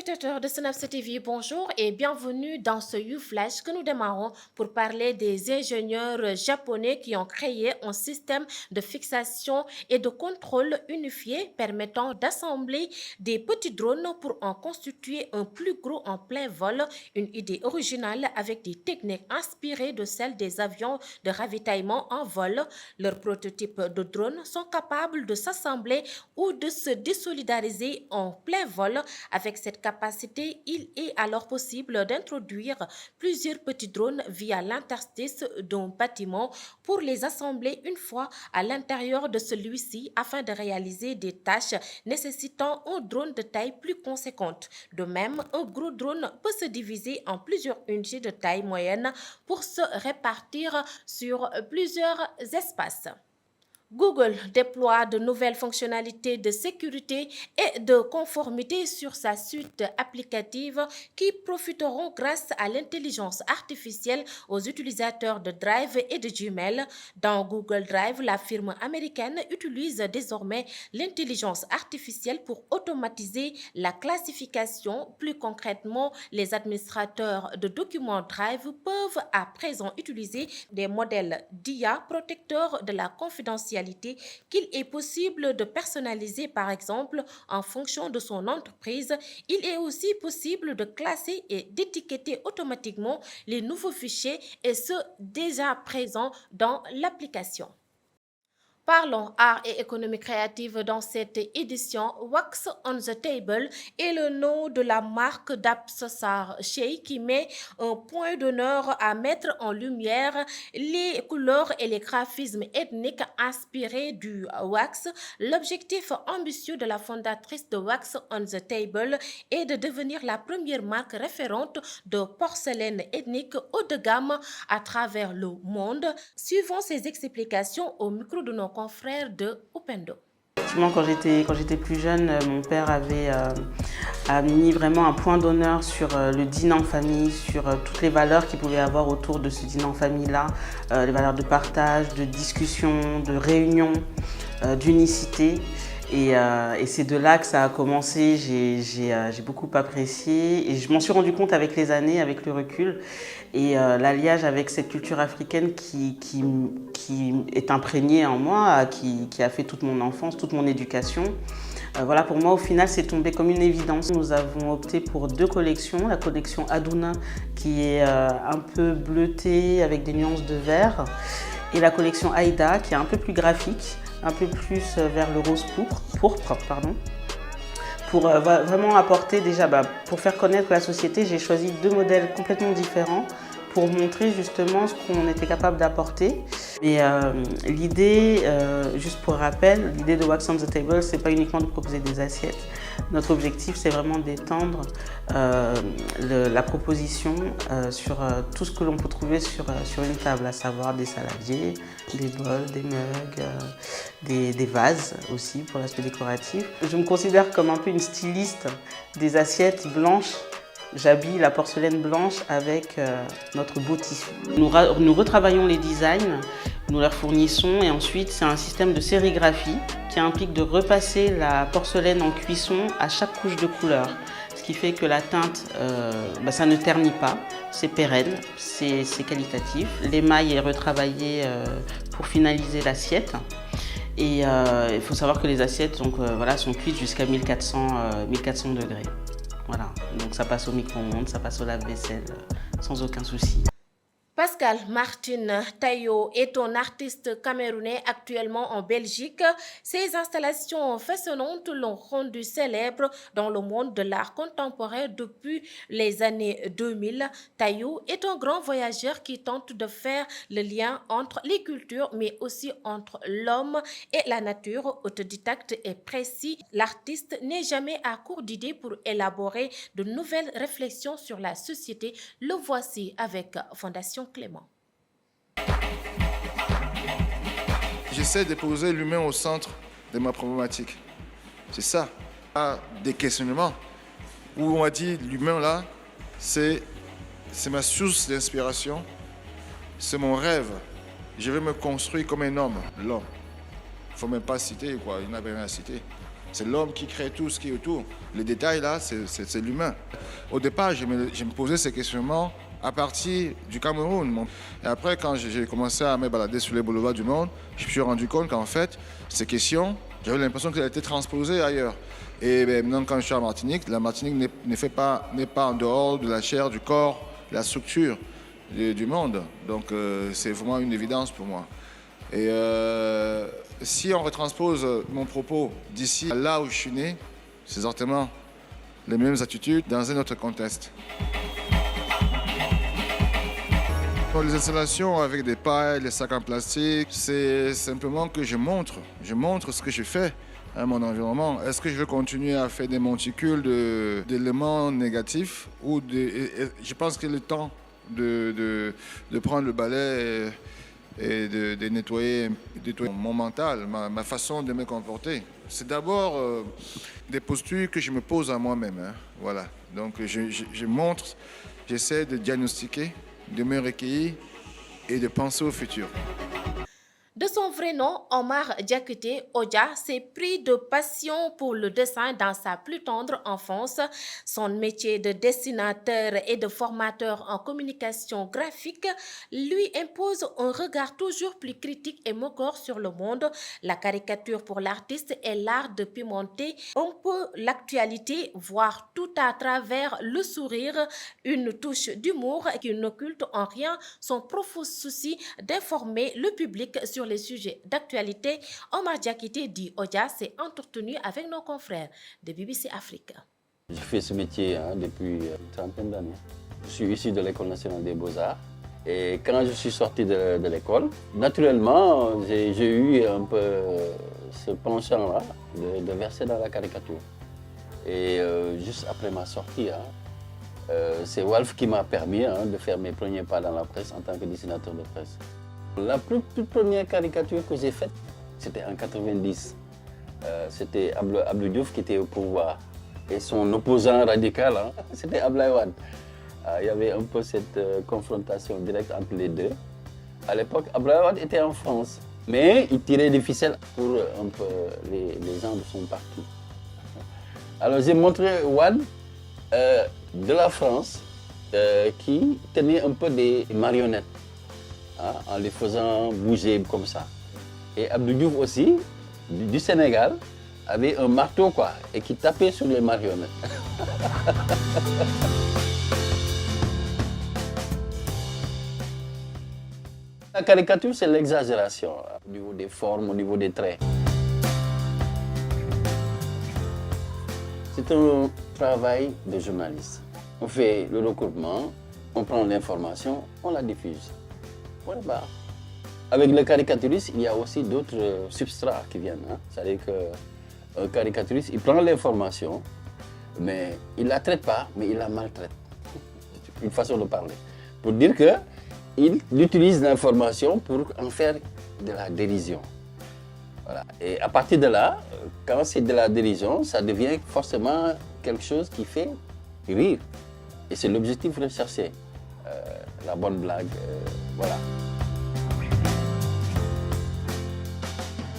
Téléspectateurs de Synapse TV, bonjour et bienvenue dans ce YouFlash que nous démarrons pour parler des ingénieurs japonais qui ont créé un système de fixation et de contrôle unifié permettant d'assembler des petits drones pour en constituer un plus gros en plein vol, une idée originale avec des techniques inspirées de celles des avions de ravitaillement en vol. Leurs prototypes de drones sont capables de s'assembler ou de se désolidariser en plein vol. Avec cette capacité, il est alors possible d'introduire plusieurs petits drones via l'interstice d'un bâtiment pour les assembler une fois à l'intérieur de celui-ci afin de réaliser des tâches nécessitant un drone de taille plus conséquente. De même, un gros drone peut se diviser en plusieurs unités de taille moyenne pour se répartir sur plusieurs espaces. Google déploie de nouvelles fonctionnalités de sécurité et de conformité sur sa suite applicative qui profiteront grâce à l'intelligence artificielle aux utilisateurs de Drive et de Gmail. Dans Google Drive, la firme américaine utilise désormais l'intelligence artificielle pour automatiser la classification. Plus concrètement, les administrateurs de documents Drive peuvent à présent utiliser des modèles d'IA protecteurs de la confidentialité qu'il est possible de personnaliser par exemple en fonction de son entreprise. Il est aussi possible de classer et d'étiqueter automatiquement les nouveaux fichiers et ceux déjà présents dans l'application. Parlons art et économie créative dans cette édition. Wax on the Table est le nom de la marque d'Absar Shea qui met un point d'honneur à mettre en lumière les couleurs et les graphismes ethniques inspirés du wax. L'objectif ambitieux de la fondatrice de Wax on the Table est de devenir la première marque référente de porcelaine ethnique haut de gamme à travers le monde. Suivons ses explications au micro de nos confrères de Upendo. Effectivement, quand j'étais plus jeune, mon père a mis vraiment un point d'honneur sur le dîner en famille, sur toutes les valeurs qu'il pouvait y avoir autour de ce dîner en famille-là, les valeurs de partage, de discussion, de réunion, d'unicité. Et c'est de là que ça a commencé, j'ai beaucoup apprécié et je m'en suis rendu compte avec les années, avec le recul. Et l'alliage avec cette culture africaine qui est imprégnée en moi, qui a fait toute mon enfance, toute mon éducation. Voilà, pour moi, au final, c'est tombé comme une évidence. Nous avons opté pour deux collections. La collection Aduna, qui est un peu bleutée avec des nuances de vert, et la collection Aïda, qui est un peu plus graphique, un peu plus vers le rose pourpre, pour vraiment apporter déjà, pour faire connaître la société, j'ai choisi deux modèles complètement différents pour montrer justement ce qu'on était capable d'apporter. Et l'idée, juste pour rappel, l'idée de Wax on the Table, c'est pas uniquement de proposer des assiettes. Notre objectif, c'est vraiment d'étendre la proposition sur tout ce que l'on peut trouver sur une table, à savoir des saladiers, des bols, des mugs, des vases aussi pour l'aspect décoratif. Je me considère comme un peu une styliste des assiettes blanches. J'habille la porcelaine blanche avec notre beau tissu. Nous retravaillons les designs, nous leur fournissons et ensuite c'est un système de sérigraphie qui implique de repasser la porcelaine en cuisson à chaque couche de couleur. Ce qui fait que la teinte, ça ne ternit pas, c'est pérenne, c'est qualitatif. L'émail est retravaillé pour finaliser l'assiette. Et il faut savoir que les assiettes sont cuites jusqu'à 1400 degrés. Voilà, donc ça passe au micro-ondes, ça passe au lave-vaisselle sans aucun souci. Pascal Martin Tayo est un artiste camerounais actuellement en Belgique. Ses installations façonnantes l'ont rendu célèbre dans le monde de l'art contemporain depuis les années 2000. Tayo est un grand voyageur qui tente de faire le lien entre les cultures mais aussi entre l'homme et la nature. Autodidacte et précis, l'artiste n'est jamais à court d'idées pour élaborer de nouvelles réflexions sur la société. Le voici avec Fondation Clément. J'essaie de poser l'humain au centre de ma problématique. C'est ça. Pas des questionnements où on a dit l'humain là, c'est ma source d'inspiration, c'est mon rêve. Je vais me construire comme un homme, l'homme. Il ne faut même pas citer quoi, il n'y a rien à citer. C'est l'homme qui crée tout ce qui est autour. Les détails, là, c'est l'humain. Au départ, je me posais ces questionnements à partir du Cameroun. Et après, quand j'ai commencé à me balader sur les boulevards du monde, je me suis rendu compte qu'en fait, ces questions, j'avais l'impression qu'elles étaient transposées ailleurs. Et maintenant, quand je suis à Martinique, la Martinique n'est pas en dehors de la chair, du corps, de la structure du monde. Donc, c'est vraiment une évidence pour moi. Et si on retranspose mon propos d'ici à là où je suis né, c'est exactement les mêmes attitudes dans un autre contexte. Pour les installations avec des pailles, les sacs en plastique, c'est simplement que je montre ce que je fais à mon environnement. Est-ce que je veux continuer à faire des monticules d'éléments négatifs ou je pense qu'il est le temps de prendre le balai et de nettoyer mon mental, ma façon de me comporter. C'est d'abord des postures que je me pose à moi-même. Hein. Voilà. Donc je montre, j'essaie de diagnostiquer, de me recueillir et de penser au futur. De son vrai nom, Omar Diakité Odia s'est pris de passion pour le dessin dans sa plus tendre enfance. Son métier de dessinateur et de formateur en communication graphique lui impose un regard toujours plus critique et moqueur sur le monde. La caricature pour l'artiste est l'art de pimenter un peu l'actualité, voir tout à travers le sourire, une touche d'humour qui n'occulte en rien son profond souci d'informer le public sur les sujets d'actualité. Omar Diakité dit Odia s'est entretenu avec nos confrères de BBC Afrique. Je fais ce métier depuis une trentaine d'années. Je suis issu de l'École nationale des beaux-arts et quand je suis sorti de l'école, naturellement, j'ai eu un peu ce penchant-là de verser dans la caricature. Et juste après ma sortie, c'est Wolf qui m'a permis de faire mes premiers pas dans la presse en tant que dessinateur de presse. La toute première caricature que j'ai faite, c'était en 90. C'était Abdou Diouf qui était au pouvoir. Et son opposant radical, c'était Abdoulaye Wade. Il y avait un peu cette confrontation directe entre les deux. À l'époque, Abdoulaye Wade était en France. Mais il tirait des ficelles pour un peu les gens de son parti. Alors j'ai montré Wade de la France qui tenait un peu des marionnettes. En les faisant bouger comme ça. Et Abdou Diouf aussi, du Sénégal, avait un marteau quoi, et qui tapait sur les marionnettes. La caricature, c'est l'exagération au niveau des formes, au niveau des traits. C'est un travail de journaliste. On fait le recoupement, on prend l'information, on la diffuse. Voilà. Avec le caricaturiste, il y a aussi d'autres substrats qui viennent. C'est-à-dire qu'un caricaturiste, il prend l'information, mais il ne la traite pas, mais il la maltraite. Une façon de parler. Pour dire qu'il utilise l'information pour en faire de la dérision. Voilà. Et à partir de là, quand c'est de la dérision, ça devient forcément quelque chose qui fait rire. Et c'est l'objectif recherché. La bonne blague, voilà.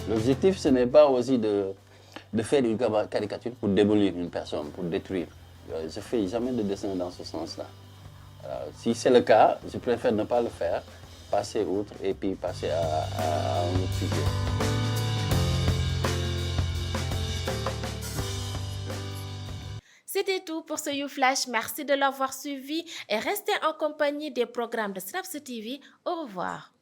L'objectif, ce n'est pas aussi de faire une caricature pour démolir une personne, pour détruire. Je ne fais jamais de dessin dans ce sens-là. Si c'est le cas, je préfère ne pas le faire, passer outre et puis passer à un autre sujet. C'était tout pour ce YouFlash. Merci de l'avoir suivi et restez en compagnie des programmes de Snaps TV. Au revoir.